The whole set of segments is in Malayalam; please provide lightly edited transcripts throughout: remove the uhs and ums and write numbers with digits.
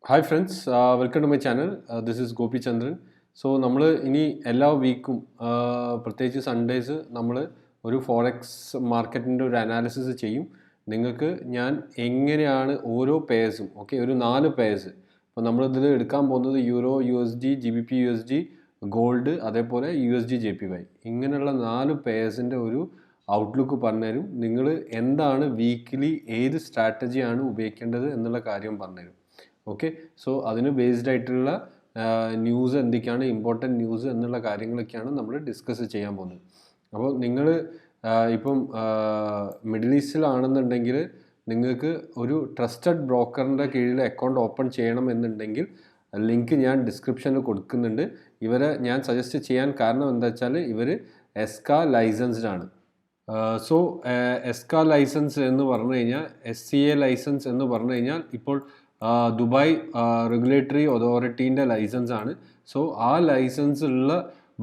Hi friends, welcome to my channel. This is Gopi Chandran. So നമ്മൾ ഇനി എല്ലാ വീക്കും പ്രത്യേകിച്ച് സൺഡേസ് നമ്മൾ ഒരു ഫോറക്സ് മാർക്കറ്റിൻ്റെ ഒരു അനാലിസിസ് ചെയ്യും. നിങ്ങൾക്ക് ഞാൻ എങ്ങനെയാണ് ഓരോ പേഴ്സും ഒരു 4 പേഴ്സ് ഇപ്പോൾ നമ്മളിതിൽ എടുക്കാൻ പോകുന്നത് euro U S D, G B P U S D, gold, അതേപോലെ U S D J P Y, ഇങ്ങനെയുള്ള 4 പേഴ്സിൻ്റെ ഒരു ഔട്ട്ലുക്ക് പറഞ്ഞുതരും. നിങ്ങൾ എന്താണ് വീക്കിലി ഏത് സ്ട്രാറ്റജിയാണ് ഉപയോഗിക്കേണ്ടത് എന്നുള്ള കാര്യം പറഞ്ഞുതരും. ഓക്കെ, സോ അതിന് ബേസ്ഡ് ആയിട്ടുള്ള ന്യൂസ് എന്തൊക്കെയാണ്, ഇമ്പോർട്ടൻറ്റ് ന്യൂസ് എന്നുള്ള കാര്യങ്ങളൊക്കെയാണ് നമ്മൾ ഡിസ്കസ് ചെയ്യാൻ പോകുന്നത്. അപ്പോൾ നിങ്ങൾ ഇപ്പം മിഡിൽ ഈസ്റ്റിലാണെന്നുണ്ടെങ്കിൽ നിങ്ങൾക്ക് ഒരു ട്രസ്റ്റഡ് ബ്രോക്കറിൻ്റെ കീഴിൽ അക്കൗണ്ട് ഓപ്പൺ ചെയ്യണം എന്നുണ്ടെങ്കിൽ ലിങ്ക് ഞാൻ ഡിസ്ക്രിപ്ഷനിൽ കൊടുക്കുന്നുണ്ട്. ഇവരെ ഞാൻ സജസ്റ്റ് ചെയ്യാൻ കാരണം എന്താ വെച്ചാൽ ഇവർ എസ്കാ ലൈസൻസ്ഡ് ആണ്. സോ എസ്കാ ലൈസൻസ് എന്ന് പറഞ്ഞു കഴിഞ്ഞാൽ SCA ലൈസൻസ് എന്ന് പറഞ്ഞു കഴിഞ്ഞാൽ ഇപ്പോൾ ദുബായ് റെഗുലേറ്ററി അതോറിറ്റീൻ്റെ ലൈസൻസ് ആണ്. സോ ആ ലൈസൻസ് ഉള്ള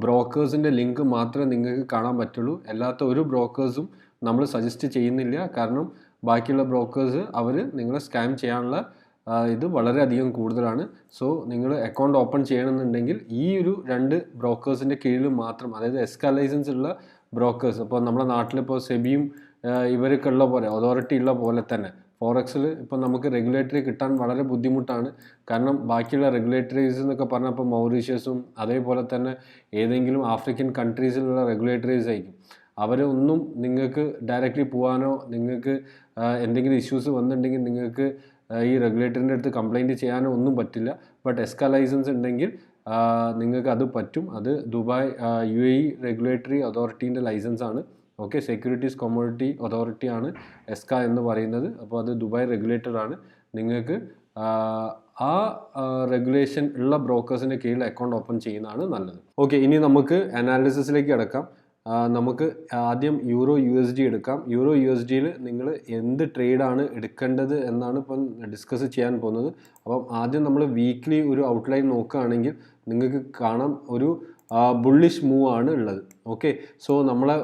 ബ്രോക്കേഴ്സിൻ്റെ ലിങ്ക് മാത്രമേ നിങ്ങൾക്ക് കാണാൻ പറ്റുള്ളൂ. അല്ലാത്ത ഒരു ബ്രോക്കേഴ്സും നമ്മൾ സജസ്റ്റ് ചെയ്യുന്നില്ല. കാരണം ബാക്കിയുള്ള ബ്രോക്കേഴ്സ് അവർ നിങ്ങളെ സ്കാം ചെയ്യാനുള്ള ഇത് വളരെയധികം കൂടുതലാണ്. സോ നിങ്ങൾ അക്കൗണ്ട് ഓപ്പൺ ചെയ്യണമെന്നുണ്ടെങ്കിൽ ഈ ഒരു 2 ബ്രോക്കേഴ്സിൻ്റെ കീഴിൽ മാത്രം, അതായത് എസ്കാ ലൈസൻസ് ഉള്ള ബ്രോക്കേഴ്സ്, ഇപ്പോൾ നമ്മുടെ നാട്ടിലിപ്പോൾ സെബിയും ഇവരൊക്കെ ഉള്ള പോലെ, അതോറിറ്റി ഉള്ള പോലെ തന്നെ ഫോറക്സിൽ ഇപ്പോൾ നമുക്ക് റെഗുലേറ്ററി കിട്ടാൻ വളരെ ബുദ്ധിമുട്ടാണ്. കാരണം ബാക്കിയുള്ള റെഗുലേറ്ററീസ് എന്നൊക്കെ പറഞ്ഞാൽ ഇപ്പോൾ മൗറീഷ്യസും അതേപോലെ തന്നെ ഏതെങ്കിലും ആഫ്രിക്കൻ കൺട്രീസിലുള്ള റെഗുലേറ്ററീസ് ആയിരിക്കും. അവരൊന്നും നിങ്ങൾക്ക് ഡയറക്റ്റ്ലി പോകാനോ നിങ്ങൾക്ക് എന്തെങ്കിലും ഇഷ്യൂസ് വന്നിട്ടുണ്ടെങ്കിൽ നിങ്ങൾക്ക് ഈ റെഗുലേറ്ററിൻ്റെ അടുത്ത് കംപ്ലയിൻറ്റ് ചെയ്യാനോ ഒന്നും പറ്റില്ല. ബട്ട് എസ്കാ ലൈസൻസ് ഉണ്ടെങ്കിൽ നിങ്ങൾക്ക് അത് പറ്റും. അത് ദുബായ് UAE റെഗുലേറ്ററി അതോറിറ്റീൻ്റെ ലൈസൻസ് ആണ്. ഓക്കെ, സെക്യൂരിറ്റീസ് കമ്മോഡിറ്റി അതോറിറ്റി ആണ് എസ്ക എന്ന് പറയുന്നത്. അപ്പോൾ അത് ദുബായ് റെഗുലേറ്റഡ് ആണ്. നിങ്ങൾക്ക് ആ റെഗുലേഷൻ ഉള്ള ബ്രോക്കേഴ്സിൻ്റെ കീഴിൽ അക്കൗണ്ട് ഓപ്പൺ ചെയ്യുന്നതാണ് നല്ലത്. ഓക്കെ, ഇനി നമുക്ക് അനാലിസിസിലേക്ക് കിടക്കാം. നമുക്ക് ആദ്യം യൂറോ USD എടുക്കാം. യൂറോ USDയിൽ നിങ്ങൾ എന്ത് ട്രേഡാണ് എടുക്കേണ്ടത് എന്നാണ് ഇപ്പം ഡിസ്കസ് ചെയ്യാൻ പോകുന്നത്. അപ്പം ആദ്യം നമ്മൾ വീക്ക്ലി ഒരു ഔട്ട്ലൈൻ നോക്കുകയാണെങ്കിൽ നിങ്ങൾക്ക് കാണാം ഒരു ബുള്ളിഷ് മൂവ് ആണ് ഉള്ളത്. ഓക്കെ, സോ നമ്മളെ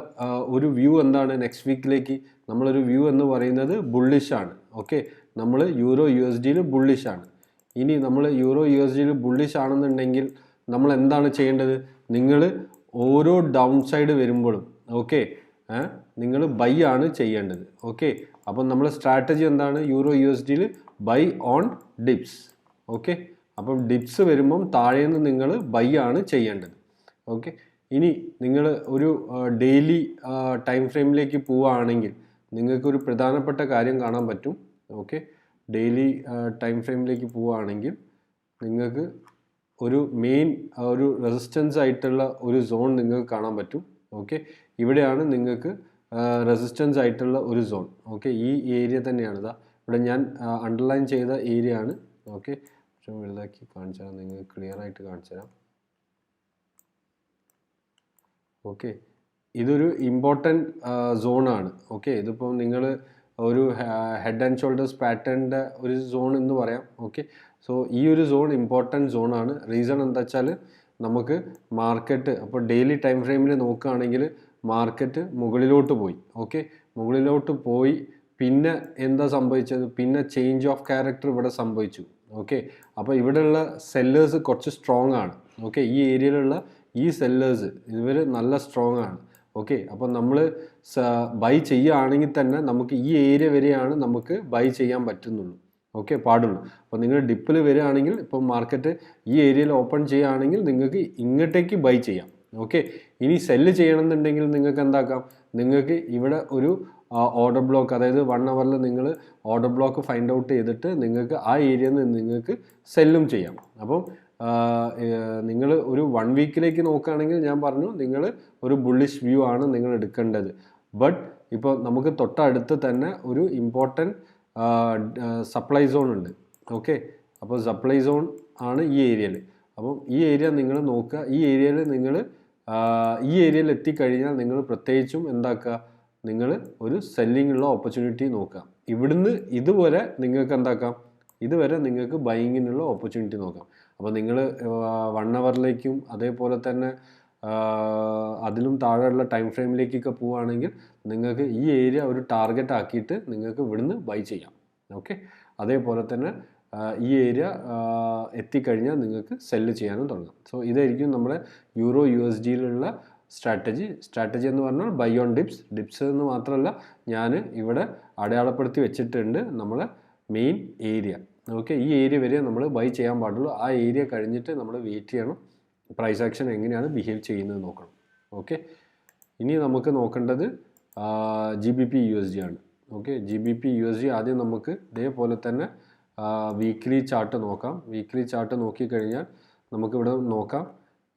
ഒരു വ്യൂ എന്താണ്, നെക്സ്റ്റ് വീക്കിലേക്ക് നമ്മളൊരു വ്യൂ എന്ന് പറയുന്നത് ബുള്ളിഷ് ആണ്. ഓക്കെ, നമ്മൾ യൂറോ USDയിൽ ബുള്ളിഷ് ആണ്. ഇനി നമ്മൾ യൂറോ USDയിൽ ബുള്ളിഷ് ആണെന്നുണ്ടെങ്കിൽ നമ്മൾ എന്താണ് ചെയ്യേണ്ടത്? നിങ്ങൾ ഓരോ ഡൗൺ സൈഡ് വരുമ്പോഴും നിങ്ങൾ ബൈ ആണ് ചെയ്യേണ്ടത്. ഓക്കെ, അപ്പം നമ്മളെ സ്ട്രാറ്റജി എന്താണ്? യൂറോ USDയിൽ ബൈ ഓൺ ഡിപ്സ്. ഓക്കെ, അപ്പം ഡിപ്സ് വരുമ്പം താഴേന്ന് നിങ്ങൾ ബൈ ആണ് ചെയ്യേണ്ടത്. ഓക്കെ, ഇനി നിങ്ങൾ ഒരു ഡെയിലി ടൈം ഫ്രെയിമിലേക്ക് പോവുകയാണെങ്കിൽ നിങ്ങൾക്കൊരു പ്രധാനപ്പെട്ട കാര്യം കാണാൻ പറ്റും. ഓക്കെ, ഡെയിലി ടൈം ഫ്രെയിമിലേക്ക് പോവുകയാണെങ്കിൽ നിങ്ങൾക്ക് ഒരു മെയിൻ ഒരു റെസിസ്റ്റൻസ് ആയിട്ടുള്ള ഒരു സോൺ നിങ്ങൾക്ക് കാണാൻ പറ്റും. ഓക്കെ, ഇവിടെയാണ് നിങ്ങൾക്ക് റെസിസ്റ്റൻസ് ആയിട്ടുള്ള ഒരു സോൺ. ഓക്കെ, ഈ ഏരിയ തന്നെയാണ് ഇതാ ഇവിടെ ഞാൻ അണ്ടർലൈൻ ചെയ്ത ഏരിയ ആണ്. ഓക്കെ, കുറച്ചും വലുതാക്കി കാണിച്ചു തരാം, നിങ്ങൾക്ക് ക്ലിയർ ആയിട്ട് കാണിച്ചു തരാം. ഓക്കെ, ഇതൊരു ഇമ്പോർട്ടൻറ്റ് സോണാണ്. ഓക്കെ, ഇതിപ്പോൾ നിങ്ങൾ ഒരു ഹെഡ് ആൻഡ് ഷോൾഡേഴ്സ് പാറ്റേണിൻ്റെ ഒരു സോൺ എന്ന് പറയാം. ഓക്കെ, സോ ഈ ഒരു സോൺ ഇമ്പോർട്ടൻറ്റ് സോണാണ്. റീസൺ എന്താ വെച്ചാൽ നമുക്ക് മാർക്കറ്റ് അപ്പോൾ ഡെയിലി ടൈം ഫ്രെയിമിൽ നോക്കുകയാണെങ്കിൽ മാർക്കറ്റ് മുകളിലോട്ട് പോയി. ഓക്കെ, മുകളിലോട്ട് പോയി പിന്നെ എന്താ സംഭവിച്ചത്? പിന്നെ ചേഞ്ച് ഓഫ് ക്യാരക്ടർ ഇവിടെ സംഭവിച്ചു. ഓക്കെ, അപ്പോൾ ഇവിടെയുള്ള സെല്ലേഴ്സ് കുറച്ച് സ്ട്രോങ് ആണ്. ഓക്കെ, ഈ ഏരിയയിലുള്ള ഈ സെല്ലേഴ്സ് ഇവർ നല്ല സ്ട്രോങ് ആണ്. ഓക്കെ, അപ്പോൾ നമ്മൾ ബൈ ചെയ്യുകയാണെങ്കിൽ തന്നെ നമുക്ക് ഈ ഏരിയ വരെയാണ് നമുക്ക് ബൈ ചെയ്യാൻ പറ്റുന്നുള്ളൂ. ഓക്കെ, പാടുള്ളൂ. അപ്പോൾ നിങ്ങൾ ഡിപ്പിൽ വരികയാണെങ്കിൽ ഇപ്പോൾ മാർക്കറ്റ് ഈ ഏരിയയിൽ ഓപ്പൺ ചെയ്യുകയാണെങ്കിൽ നിങ്ങൾക്ക് ഇങ്ങോട്ടേക്ക് ബൈ ചെയ്യാം. ഓക്കെ, ഇനി സെല്ല് ചെയ്യണമെന്നുണ്ടെങ്കിൽ നിങ്ങൾക്ക് എന്താക്കാം? നിങ്ങൾക്ക് ഇവിടെ ഒരു ഓർഡർ ബ്ലോക്ക്, അതായത് 1 hourൽ നിങ്ങൾ ഓർഡർ ബ്ലോക്ക് ഫൈൻഡ് ഔട്ട് ചെയ്തിട്ട് നിങ്ങൾക്ക് ആ ഏരിയയിൽ നിന്ന് നിങ്ങൾക്ക് സെല്ലും ചെയ്യാം. അപ്പം നിങ്ങൾ ഒരു 1 വീക്കിലേക്ക് നോക്കുകയാണെങ്കിൽ ഞാൻ പറഞ്ഞു നിങ്ങൾ ഒരു ബുള്ളിഷ് വ്യൂ ആണ് നിങ്ങൾ എടുക്കേണ്ടത്. ബട്ട് ഇപ്പോൾ നമുക്ക് തൊട്ടടുത്ത് തന്നെ ഒരു ഇമ്പോർട്ടൻറ്റ് സപ്ലൈ സോൺ ഉണ്ട്. ഓക്കെ, അപ്പോൾ സപ്ലൈ സോൺ ആണ് ഈ ഏരിയയിൽ. അപ്പം ഈ ഏരിയ നിങ്ങൾ നോക്കുക. ഈ ഏരിയയിൽ നിങ്ങൾ ഈ ഏരിയയിൽ എത്തിക്കഴിഞ്ഞാൽ നിങ്ങൾ പ്രത്യേകിച്ചും എന്താക്കുക? നിങ്ങൾ ഒരു സെല്ലിങ്ങുള്ള ഓപ്പർച്യൂണിറ്റി നോക്കുക. ഇവിടുന്ന് ഇതുവരെ നിങ്ങൾക്ക് എന്താക്കാം? ഇതുവരെ നിങ്ങൾക്ക് ബൈങ്ങിനുള്ള ഓപ്പർച്യൂണിറ്റി നോക്കാം. അപ്പോൾ നിങ്ങൾ 1 hourലേക്കും അതേപോലെ തന്നെ അതിലും താഴെയുള്ള ടൈം ഫ്രെയിമിലേക്കൊക്കെ പോവുകയാണെങ്കിൽ നിങ്ങൾക്ക് ഈ ഏരിയ ഒരു ടാർഗറ്റ് ആക്കിയിട്ട് നിങ്ങൾക്ക് ഇവിടുന്ന് ബൈ ചെയ്യാം. ഓക്കെ, അതേപോലെ തന്നെ ഈ ഏരിയ എത്തിക്കഴിഞ്ഞാൽ നിങ്ങൾക്ക് സെല്ല് ചെയ്യാനും തുടങ്ങാം. സോ ഇതായിരിക്കും നമ്മുടെ യൂറോ USDയിലുള്ള സ്ട്രാറ്റജി എന്ന് പറഞ്ഞാൽ ബൈ ഓൺ ഡിപ്സ് എന്ന് മാത്രമല്ല ഞാൻ ഇവിടെ അടയാളപ്പെടുത്തി വെച്ചിട്ടുണ്ട് നമ്മളെ മെയിൻ ഏരിയ. ഓക്കെ, ഈ ഏരിയ വരെ നമ്മൾ ബൈ ചെയ്യാൻ പാടുള്ളൂ. ആ ഏരിയ കഴിഞ്ഞിട്ട് നമ്മൾ വെയിറ്റ് ചെയ്യണം, പ്രൈസ് ആക്ഷൻ എങ്ങനെയാണ് ബിഹേവ് ചെയ്യുന്നത് നോക്കണം. ഓക്കെ, ഇനി നമുക്ക് നോക്കേണ്ടത് GBP USD ആണ്. ഓക്കെ, GBP USD ആദ്യം നമുക്ക് ഇതേപോലെ തന്നെ വീക്ക്ലി ചാർട്ട് നോക്കാം. വീക്ക്ലി ചാർട്ട് നോക്കിക്കഴിഞ്ഞാൽ നമുക്കിവിടെ നോക്കാം.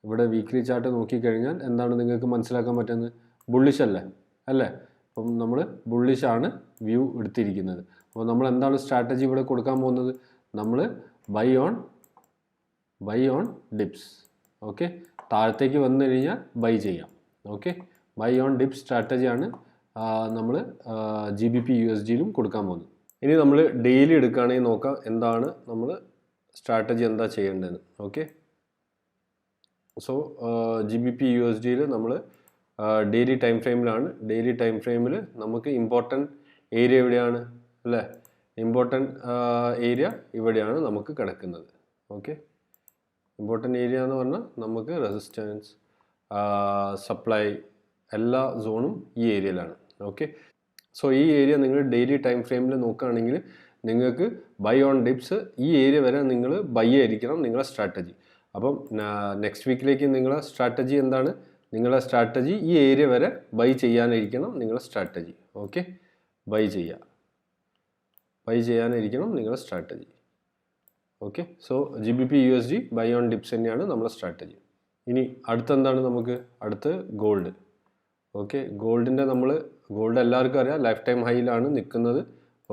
ഇവിടെ വീക്ക്ലി ചാർട്ട് നോക്കിക്കഴിഞ്ഞാൽ എന്താണ് നിങ്ങൾക്ക് മനസ്സിലാക്കാൻ പറ്റുന്നത്? ബുള്ളിഷ് അല്ലേ? അപ്പം നമ്മൾ ബുള്ളിഷാണ് വ്യൂ എടുത്തിരിക്കുന്നത്. അപ്പോൾ നമ്മൾ എന്താണ് സ്ട്രാറ്റജി ഇവിടെ കൊടുക്കാൻ പോകുന്നത്? നമ്മൾ ബൈ ഓൺ ഡിപ്സ്. ഓക്കെ, താഴത്തേക്ക് വന്നു കഴിഞ്ഞാൽ ബൈ ചെയ്യാം. ഓക്കെ, ബൈ ഓൺ ഡിപ്സ് സ്ട്രാറ്റജിയാണ് നമ്മൾ GBP USDയിലും കൊടുക്കാൻ പോകുന്നത്. ഇനി നമ്മൾ ഡെയിലി എടുക്കുകയാണെങ്കിൽ നോക്കാം എന്താണ് നമ്മൾ സ്ട്രാറ്റജി എന്താ ചെയ്യേണ്ടതെന്ന്. ഓക്കെ, സോ GBP USDയിൽ നമ്മൾ ഡെയിലി ടൈം ഫ്രെയിമിലാണ്. ഡെയിലി ടൈം ഫ്രെയിമിൽ നമുക്ക് ഇമ്പോർട്ടൻറ്റ് ഏരിയ എവിടെയാണ് അല്ലേ? ഇമ്പോർട്ടൻറ്റ് ഏരിയ ഇവിടെയാണ് നമുക്ക് കിടക്കുന്നത്. ഓക്കെ, ഇമ്പോർട്ടൻറ്റ് ഏരിയ എന്ന് പറഞ്ഞാൽ നമുക്ക് റെസിസ്റ്റൻസ്, സപ്ലൈ എല്ലാ സോണും ഈ ഏരിയയിലാണ്. ഓക്കെ, സോ ഈ ഏരിയ നിങ്ങൾ ഡെയിലി ടൈം ഫ്രെയിമിൽ നോക്കുകയാണെങ്കിൽ നിങ്ങൾക്ക് ബൈ ഓൺ ഡിപ്സ് ഈ ഏരിയ വരെ നിങ്ങൾ ബൈ ആയിരിക്കണം നിങ്ങളുടെ സ്ട്രാറ്റജി. അപ്പം നെക്സ്റ്റ് വീക്കിലേക്ക് നിങ്ങളുടെ സ്ട്രാറ്റജി എന്താണ്? നിങ്ങളുടെ സ്ട്രാറ്റജി ഈ ഏരിയ വരെ ബൈ ചെയ്യാനായിരിക്കണം നിങ്ങളുടെ സ്ട്രാറ്റജി. ഓക്കെ, ബൈ ചെയ്യാനായിരിക്കണം നിങ്ങളുടെ strategy. Okay, so GBP USD buy on dips തന്നെയാണ് നമ്മുടെ സ്ട്രാറ്റജി. ഇനി അടുത്തെന്താണ് നമുക്ക്? അടുത്ത് ഗോൾഡ്. ഓക്കെ, ഗോൾഡ് എല്ലാവർക്കും അറിയാം ലൈഫ് ടൈം ഹൈയിലാണ് നിൽക്കുന്നത്.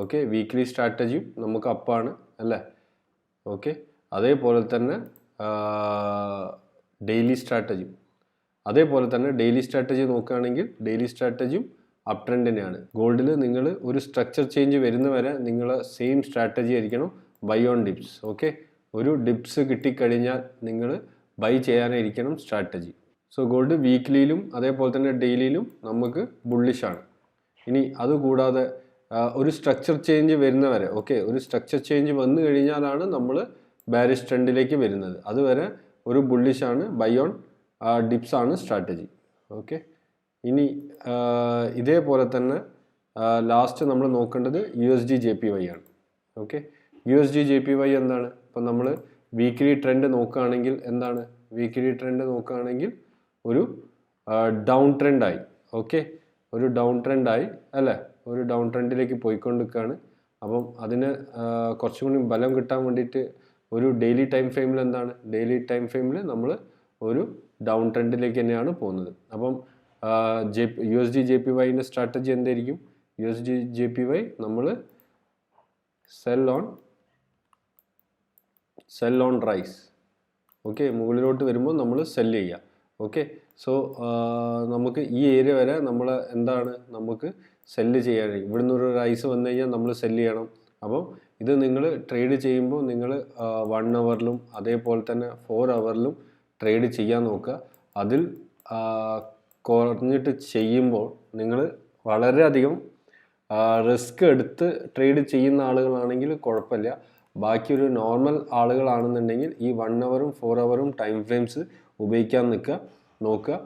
ഓക്കെ, വീക്ക്ലി സ്ട്രാറ്റജിയും നമുക്ക് അപ്പാണ് അല്ലേ? ഓക്കെ, അതേപോലെ തന്നെ ഡെയിലി സ്ട്രാറ്റജി നോക്കുകയാണെങ്കിൽ ഡെയിലി സ്ട്രാറ്റജിയും അപ് ട്രെൻഡ് തന്നെയാണ്. ഗോൾഡിൽ നിങ്ങൾ ഒരു സ്ട്രക്ചർ ചേഞ്ച് വരുന്ന വരെ നിങ്ങളെ സെയിം സ്ട്രാറ്റജി ആയിരിക്കണം ബൈ ഓൺ ഡിപ്സ്. ഓക്കെ, ഒരു ഡിപ്സ് കിട്ടിക്കഴിഞ്ഞാൽ നിങ്ങൾ ബൈ ചെയ്യാനായിരിക്കണം സ്ട്രാറ്റജി. സോ ഗോൾഡ് വീക്ക്ലിയിലും അതേപോലെ തന്നെ ഡെയിലിയിലും നമുക്ക് ബുള്ളിഷാണ്. ഇനി അതുകൂടാതെ ഒരു സ്ട്രക്ചർ ചേഞ്ച് വരുന്നവരെ, ഓക്കെ, ഒരു സ്ട്രക്ചർ ചേഞ്ച് വന്നു കഴിഞ്ഞാലാണ് നമ്മൾ ബാരിഷ് ട്രെൻഡിലേക്ക് വരുന്നത്. അതുവരെ ഒരു ബുള്ളിഷാണ്, ബൈ ഓൺ ഡിപ്സ് ആണ് സ്ട്രാറ്റജി. ഓക്കെ, ഇനി ഇതേപോലെ തന്നെ ലാസ്റ്റ് നമ്മൾ നോക്കേണ്ടത് USD JPY ആണ്. ഓക്കെ, USD JPY എന്താണ്? ഇപ്പം നമ്മൾ വീക്ക്ലി ട്രെൻഡ് നോക്കുകയാണെങ്കിൽ എന്താണ്? വീക്ക്ലി ട്രെൻഡ് നോക്കുകയാണെങ്കിൽ ഒരു ഡൗൺ ട്രെൻഡായി. ഓക്കെ, ഒരു ഡൗൺ ട്രെൻഡായി അല്ലേ? ഒരു ഡൗൺ ട്രെൻഡിലേക്ക് പോയിക്കൊണ്ടിരിക്കുകയാണ്. അപ്പം അതിന് കുറച്ചും കൂടി ബലം കിട്ടാൻ വേണ്ടിയിട്ട് ഒരു ഡെയിലി ടൈം ഫ്രെയിമിൽ എന്താണ്? ഡെയിലി ടൈം ഫ്രെയിമിൽ നമ്മൾ ഒരു ഡൗൺ ട്രെൻഡിലേക്ക് തന്നെയാണ് പോകുന്നത്. അപ്പം USD JPYൻ്റെ സ്ട്രാറ്റജി എന്തായിരിക്കും? USD JPY നമ്മൾ സെൽ ഓൺ റൈസ്. ഓക്കെ, മുകളിലോട്ട് വരുമ്പോൾ നമ്മൾ സെല്ല് ചെയ്യുക. ഓക്കെ, സോ നമുക്ക് ഈ ഏരിയ വരെ നമ്മൾ എന്താണ് നമുക്ക് സെല്ല് ചെയ്യാനായിരിക്കും. ഇവിടുന്ന് ഒരു റൈസ് വന്നു കഴിഞ്ഞാൽ നമ്മൾ സെല്ല് ചെയ്യണം. അപ്പം ഇത് നിങ്ങൾ ട്രേഡ് ചെയ്യുമ്പോൾ നിങ്ങൾ 1 ഹവറിലും അതേപോലെ തന്നെ 4 ഹവറിലും ട്രേഡ് ചെയ്യാൻ നോക്കുക. അതിൽ കുറഞ്ഞിട്ട് ചെയ്യുമ്പോൾ നിങ്ങൾ വളരെയധികം റിസ്ക് എടുത്ത് ട്രേഡ് ചെയ്യുന്ന ആളുകളാണെങ്കിൽ കുഴപ്പമില്ല. ബാക്കി ഒരു നോർമൽ ആളുകളാണെന്നുണ്ടെങ്കിൽ ഈ 1 ഹവറും 4 ഹവറും ടൈം ഫ്രെയിംസ് ഉപയോഗിക്കാൻ നോക്കുക.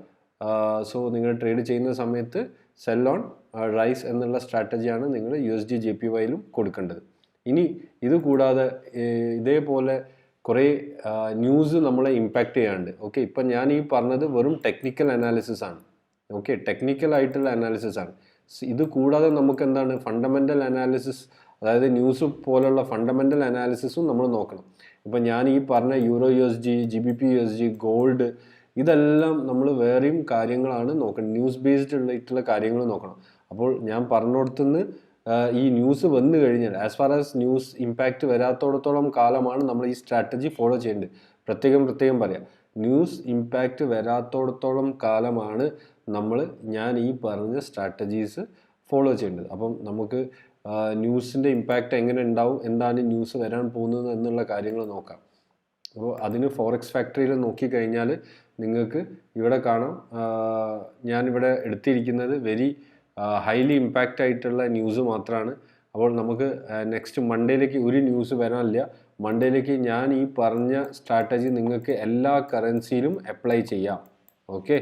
സോ നിങ്ങൾ ട്രേഡ് ചെയ്യുന്ന സമയത്ത് സെൽ ഓൺ റൈസ് എന്നുള്ള സ്ട്രാറ്റജിയാണ് നിങ്ങൾ USD JPYയിലും കൊടുക്കേണ്ടത്. ഇനി ഇത് കൂടാതെ ഇതേപോലെ കുറേ ന്യൂസ് നമ്മളെ ഇമ്പാക്റ്റ് ചെയ്യാണ്ട്. ഓക്കെ, ഇപ്പം ഞാൻ ഈ പറഞ്ഞത് വെറും ടെക്നിക്കൽ അനാലിസിസ് ആണ്. ഓക്കെ, ടെക്നിക്കൽ ആയിട്ടുള്ള അനാലിസിസ് ആണ്. ഇത് കൂടാതെ നമുക്ക് എന്താണ് ഫണ്ടമെൻ്റൽ അനാലിസിസ്, അതായത് ന്യൂസ് പോലുള്ള ഫണ്ടമെൻ്റൽ അനാലിസിസും നമ്മൾ നോക്കണം. ഇപ്പം ഞാൻ ഈ പറഞ്ഞ euro USD, GBP USD, gold, ഇതെല്ലാം നമ്മൾ വേറെയും കാര്യങ്ങളാണ് നോക്കണം. ന്യൂസ് ബേസ്ഡ് ആയിട്ടുള്ള കാര്യങ്ങൾ നോക്കണം. അപ്പോൾ ഞാൻ പറഞ്ഞിടത്തുനിന്ന് ഈ ന്യൂസ് വന്നു കഴിഞ്ഞാൽ as far as news impact വരാത്തോടത്തോളം കാലമാണ് നമ്മൾ ഈ സ്ട്രാറ്റജി ഫോളോ ചെയ്യേണ്ടത്. പ്രത്യേകം പറയാം, ന്യൂസ് ഇമ്പാക്റ്റ് വരാത്തോടത്തോളം കാലമാണ് ഞാൻ ഈ പറഞ്ഞ സ്ട്രാറ്റജീസ് ഫോളോ ചെയ്യേണ്ടത്. അപ്പം നമുക്ക് ന്യൂസിൻ്റെ ഇമ്പാക്റ്റ് എങ്ങനെ ഉണ്ടാവും, എന്താണ് ന്യൂസ് വരാൻ പോകുന്നത് എന്നുള്ള കാര്യങ്ങൾ നോക്കാം. അപ്പോൾ അതിന് ഫോറക്സ് ഫാക്ടറിയിൽ നോക്കിക്കഴിഞ്ഞാൽ നിങ്ങൾക്ക് ഇവിടെ കാണാം. ഞാനിവിടെ എടുത്തിരിക്കുന്നത് വെരി ഹൈലി ഇമ്പാക്റ്റ് ആയിട്ടുള്ള ന്യൂസ് മാത്രമാണ്. അപ്പോൾ നമുക്ക് നെക്സ്റ്റ് മൺഡേയിലേക്ക് ഒരു ന്യൂസ് വരാനില്ല. മൺഡേയിലേക്ക് ഞാൻ ഈ പറഞ്ഞ സ്ട്രാറ്റജി നിങ്ങൾക്ക് എല്ലാ കറൻസിയിലും അപ്ലൈ ചെയ്യാം. ഓക്കെ,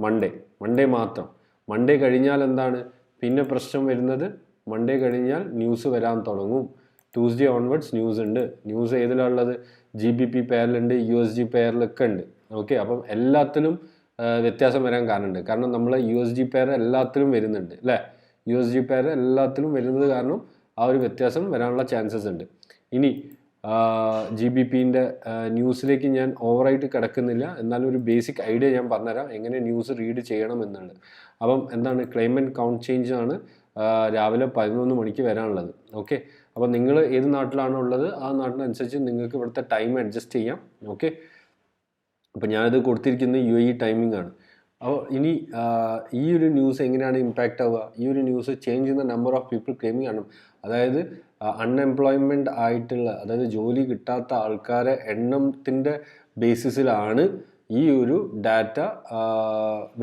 മൺഡേ മാത്രം. മൺഡേ കഴിഞ്ഞാൽ എന്താണ് പിന്നെ പ്രശ്നം വരുന്നത്? മൺഡേ കഴിഞ്ഞാൽ ന്യൂസ് വരാൻ തുടങ്ങും. ട്യൂസ്ഡേ ഓൺവേർഡ്സ് ന്യൂസ് ഉണ്ട്. ന്യൂസ് ഏതിലുള്ളത്? GBP പെയറിലുണ്ട്, USD പെയറിലൊക്കെ ഉണ്ട്. ഓക്കെ, അപ്പം എല്ലാത്തിലും വ്യത്യാസം വരാൻ കാരണമുണ്ട്. കാരണം നമ്മൾ USD പെയർ എല്ലാത്തിലും വരുന്നുണ്ട് അല്ലേ? USD പെയർ എല്ലാത്തിലും വരുന്നത് കാരണം ആ ഒരു വ്യത്യാസം വരാനുള്ള ചാൻസസ് ഉണ്ട്. ഇനി GBPൻ്റെ ന്യൂസിലേക്ക് ഞാൻ ഓവറായിട്ട് കിടക്കുന്നില്ല, എന്നാലും ഒരു ബേസിക് ഐഡിയ ഞാൻ പറഞ്ഞുതരാം എങ്ങനെ ന്യൂസ് റീഡ് ചെയ്യണം എന്നുള്ളത്. അപ്പം എന്താണ്, ക്ലൈമറ്റ് കൗണ്ട് ചേഞ്ച് ആണ് രാവിലെ 11 മണിക്ക് വരാനുള്ളത്. ഓക്കെ, അപ്പോൾ നിങ്ങൾ ഏത് നാട്ടിലാണോ ഉള്ളത് ആ നാട്ടിനനുസരിച്ച് നിങ്ങൾക്ക് ഇവിടുത്തെ ടൈം അഡ്ജസ്റ്റ് ചെയ്യാം. ഓക്കെ, അപ്പോൾ ഞാനിത് കൊടുത്തിരിക്കുന്നത് UAE ടൈമിംഗ് ആണ്. അപ്പോൾ ഇനി ഈ ഒരു ന്യൂസ് എങ്ങനെയാണ് ഇമ്പാക്റ്റ് ആവുക? ഈ ഒരു news change in the number of people claiming ആണ്. അതായത് അൺഎംപ്ലോയ്മെൻറ്റ് ആയിട്ടുള്ള, അതായത് ജോലി കിട്ടാത്ത ആൾക്കാരെ എണ്ണത്തിൻ്റെ ബേസിസിലാണ് ഈ ഒരു ഡാറ്റ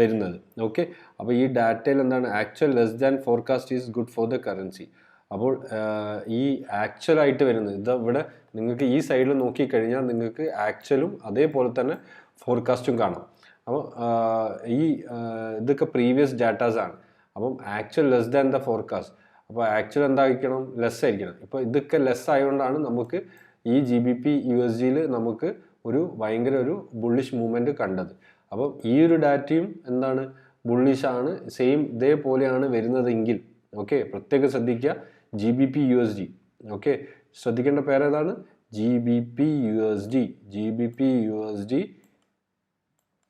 വരുന്നത്. ഓക്കെ, അപ്പോൾ ഈ ഡാറ്റയിൽ എന്താണ്, actual less than forecast is good for the currency. അപ്പോൾ ഈ ആക്ച്വലായിട്ട് വരുന്നത് ഇത് ഇവിടെ നിങ്ങൾക്ക് ഈ സൈഡിൽ നോക്കിക്കഴിഞ്ഞാൽ നിങ്ങൾക്ക് ആക്ച്വലും അതേപോലെ തന്നെ ഫോർകാസ്റ്റും കാണാം. അപ്പോൾ ഈ ഇതൊക്കെ പ്രീവിയസ് ഡാറ്റാസ് ആണ്. അപ്പം actual less than the forecast. അപ്പോൾ ആക്ച്വൽ എന്തായിരിക്കണം? ലെസ് ആയിരിക്കണം. ഇപ്പോൾ ഇതൊക്കെ ലെസ് ആയതുകൊണ്ടാണ് നമുക്ക് ഈ GBP USDയിൽ നമുക്ക് ഭയങ്കര ഒരു ബുള്ളിഷ് മൂവ്മെൻറ്റ് കണ്ടത്. അപ്പം ഈ ഒരു ഡാറ്റയും എന്താണ്, ബുള്ളിഷാണ്, സെയിം ഇതേപോലെയാണ് വരുന്നതെങ്കിൽ ഓക്കെ പ്രത്യേകം ശ്രദ്ധിക്കുക. GBP USD. ഓക്കെ, ശ്രദ്ധിക്കേണ്ട പേരേതാണ്? GBP USD. GBP USD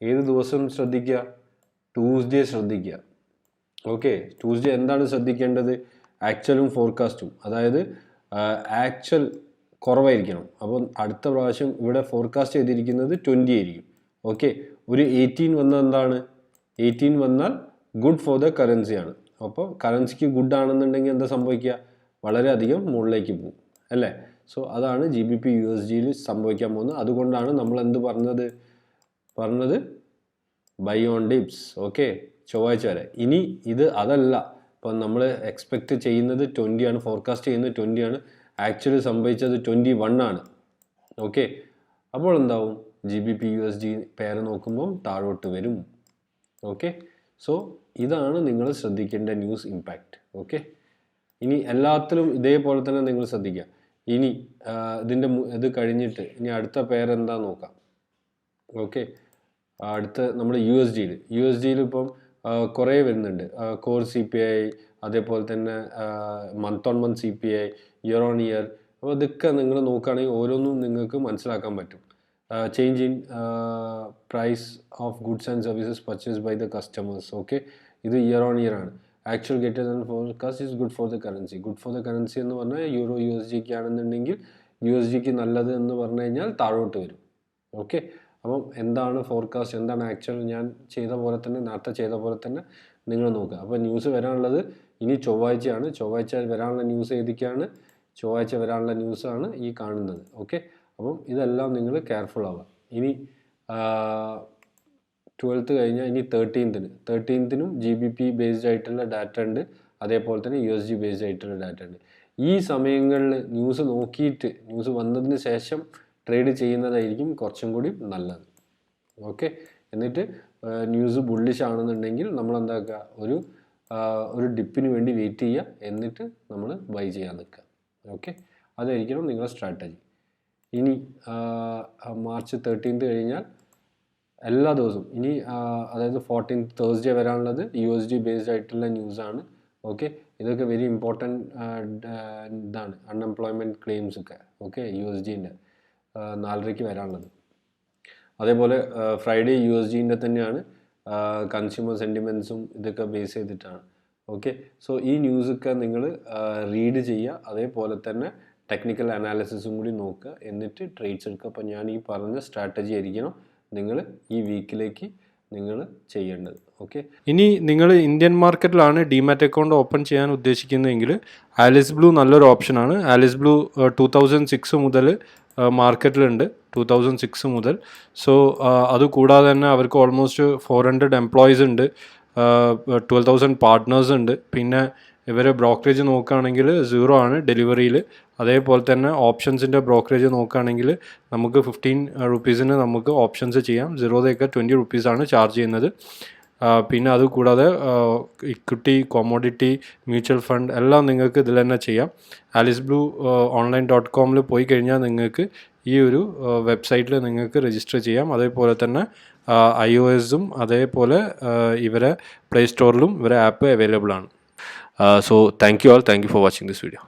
ഏത് ദിവസം ശ്രദ്ധിക്കുക? ട്യൂസ്ഡേ ശ്രദ്ധിക്കുക. ഓക്കെ, ട്യൂസ്ഡേ എന്താണ് ശ്രദ്ധിക്കേണ്ടത്? ആക്ച്വലും ഫോർകാസ്റ്റും. അതായത് ആക്ച്വൽ കുറവായിരിക്കണം. അപ്പം അടുത്ത പ്രാവശ്യം ഇവിടെ ഫോർകാസ്റ്റ് ചെയ്തിരിക്കുന്നത് 20 ആയിരിക്കും. ഓക്കെ, ഒരു 18 വന്നാൽ എന്താണ്? 18 വന്നാൽ ഗുഡ് ഫോർ ദ കറൻസിയാണ്. അപ്പോൾ കറൻസിക്ക് ഗുഡ് ആണെന്നുണ്ടെങ്കിൽ എന്താ സംഭവിക്കുക? വളരെയധികം മുകളിലേക്ക് പോകും അല്ലേ? സോ അതാണ് GBP USDയിൽ സംഭവിക്കാൻ പോകുന്നത്. അതുകൊണ്ടാണ് നമ്മൾ എന്ത് പറഞ്ഞത് ബൈ ഓൺ ഡിപ്സ്. ഓക്കെ, ചൊവ്വാഴ്ച വരെ. ഇനി ഇത് അതല്ല, ഇപ്പം നമ്മൾ എക്സ്പെക്റ്റ് ചെയ്യുന്നത് 20 ആണ്, ഫോർകാസ്റ്റ് ചെയ്യുന്നത് 20 ആണ്, ആക്ച്വലി സംഭവിച്ചത് 21 ആണ്. ഓക്കെ, അപ്പോൾ എന്താവും? GBP USD പെയർ നോക്കുമ്പം താഴോട്ട് വരും. ഓക്കെ, സോ ഇതാണ് നിങ്ങൾ ശ്രദ്ധിക്കേണ്ട ന്യൂസ് ഇമ്പാക്റ്റ്. ഓക്കെ, ഇനി എല്ലാത്തിലും ഇതേപോലെ തന്നെ നിങ്ങൾ ശ്രദ്ധിക്കുക. ഇനി ഇത് കഴിഞ്ഞിട്ട് ഇനി അടുത്ത പെയർ എന്താ നോക്കാം. ഓക്കെ, അടുത്ത നമ്മൾ USDയിൽ ഇപ്പം കുറേ വരുന്നുണ്ട്. കോർ CPI, അതേപോലെ തന്നെ month on month CPI, year on year. അപ്പോൾ ഇതൊക്കെ നിങ്ങൾ നോക്കുകയാണെങ്കിൽ ഓരോന്നും നിങ്ങൾക്ക് മനസ്സിലാക്കാൻ പറ്റും. Change in price of goods and services purchase by the customers. Okay, ഇത് ഇയർ ഓൺ ഇയർ ആണ്. Actual greater than forecast is good for the currency. Good for the currency എന്ന് പറഞ്ഞാൽ യൂറോ USDക്ക് ആണെന്നുണ്ടെങ്കിൽ USDക്ക് നല്ലത് എന്ന് പറഞ്ഞു കഴിഞ്ഞാൽ താഴോട്ട് വരും. ഓക്കെ, അപ്പം എന്താണ് ഫോർകാസ്റ്റ്, എന്താണ് ആക്ച്വൽ, ഞാൻ നേരത്തെ ചെയ്ത പോലെ തന്നെ നിങ്ങൾ നോക്കുക. അപ്പോൾ ന്യൂസ് വരാനുള്ളത് ഇനി ചൊവ്വാഴ്ചയാണ്. ചൊവ്വാഴ്ച വരാനുള്ള ന്യൂസ് ഏതൊക്കെയാണ്? ചൊവ്വാഴ്ച വരാനുള്ള ന്യൂസാണ് ഈ കാണുന്നത്. ഓക്കെ, അപ്പം ഇതെല്ലാം നിങ്ങൾ കെയർഫുൾ ആവുക. ഇനി 12th കഴിഞ്ഞാൽ ഇനി 13th GBP ബേസ്ഡ് ആയിട്ടുള്ള ഡാറ്റ ഉണ്ട്, അതേപോലെ തന്നെ USD ബേസ്ഡ് ആയിട്ടുള്ള ഡാറ്റ ഉണ്ട്. ഈ സമയങ്ങളിൽ ന്യൂസ് നോക്കിയിട്ട് ന്യൂസ് വന്നതിന് ശേഷം ട്രേഡ് ചെയ്യുന്നതായിരിക്കും കുറച്ചും കൂടി നല്ലത്. ഓക്കെ, എന്നിട്ട് ന്യൂസ് ബുള്ളിഷ് ആണെന്നുണ്ടെങ്കിൽ നമ്മൾ എന്താക്കുക, ഒരു ഡിപ്പിന് വേണ്ടി വെയിറ്റ് ചെയ്യുക, എന്നിട്ട് നമ്മൾ ബൈ ചെയ്യാൻ നിൽക്കുക. ഓക്കെ, അതായിരിക്കണം നിങ്ങളുടെ സ്ട്രാറ്റജി. ഇനി മാർച്ച് 13th കഴിഞ്ഞാൽ എല്ലാ ദിവസവും ഇനി അതായത് 14th Thursday വരാനുള്ളത് USD ബേസ്ഡ് ആയിട്ടുള്ള ന്യൂസാണ്. ഓക്കെ, ഇതൊക്കെ വെരി ഇമ്പോർട്ടൻറ്റ് ഇതാണ്, അൺഎംപ്ലോയ്മെൻറ്റ് ക്ലെയിംസ് ഒക്കെ. ഓക്കെ, USDൻ്റെ 4:30 വരാനുള്ളത്. അതേപോലെ ഫ്രൈഡേ USDൻ്റെ തന്നെയാണ്, കൺസ്യൂമർ സെൻറ്റിമെൻറ്റ്സും ഇതൊക്കെ ബേസ് ചെയ്തിട്ടാണ്. ഓക്കെ, സോ ഈ ന്യൂസൊക്കെ നിങ്ങൾ റീഡ് ചെയ്യുക, അതേപോലെ തന്നെ ടെക്നിക്കൽ അനാലിസിസും കൂടി നോക്കുക, എന്നിട്ട് ട്രേഡ്സ് എടുക്കുക. അപ്പോൾ ഞാൻ ഈ പറഞ്ഞ സ്ട്രാറ്റജി ആയിരിക്കണം നിങ്ങൾ ഈ വീക്കിലേക്ക് നിങ്ങൾ ചെയ്യേണ്ടത്. ഓക്കെ, ഇനി നിങ്ങൾ ഇന്ത്യൻ മാർക്കറ്റിലാണ് ഡിമാറ്റ് അക്കൗണ്ട് ഓപ്പൺ ചെയ്യാൻ ഉദ്ദേശിക്കുന്നതെങ്കിൽ ആലിസ് ബ്ലൂ നല്ലൊരു ഓപ്ഷനാണ്. ആലിസ് ബ്ലൂ 2006 മുതൽ മാർക്കറ്റിലുണ്ട്, 2006 മുതൽ. സോ അതുകൂടാതെ തന്നെ അവർക്ക് ഓൾമോസ്റ്റ് 400 എംപ്ലോയീസ് ഉണ്ട്. 12,000 പാർട്ട്നേഴ്സ് ഉണ്ട്. പിന്നെ ഇവരെ ബ്രോക്കറേജ് നോക്കുകയാണെങ്കിൽ 0 ആണ് ഡെലിവറിയിൽ. അതേപോലെ തന്നെ ഓപ്ഷൻസിൻ്റെ ബ്രോക്കറേജ് നോക്കുകയാണെങ്കിൽ നമുക്ക് 15 റുപ്പീസിന് നമുക്ക് ഓപ്ഷൻസ് ചെയ്യാം. 0യൊക്കെ 20 റുപ്പീസാണ് ചാർജ് ചെയ്യുന്നത്. പിന്നെ അതുകൂടാതെ ഇക്വിറ്റി, കോമോഡിറ്റി, മ്യൂച്വൽ ഫണ്ട് എല്ലാം നിങ്ങൾക്ക് ഇതിൽ തന്നെ ചെയ്യാം. AliceBlue.online.com പോയി കഴിഞ്ഞാൽ നിങ്ങൾക്ക് ഈ ഒരു വെബ്സൈറ്റിൽ നിങ്ങൾക്ക് രജിസ്റ്റർ ചെയ്യാം. അതേപോലെ തന്നെ iOS-ഉം അതേപോലെ ഇവരെ പ്ലേ സ്റ്റോറിലും ഇവരെ ആപ്പ് അവൈലബിൾ ആണ്. So thank you all for watching this video.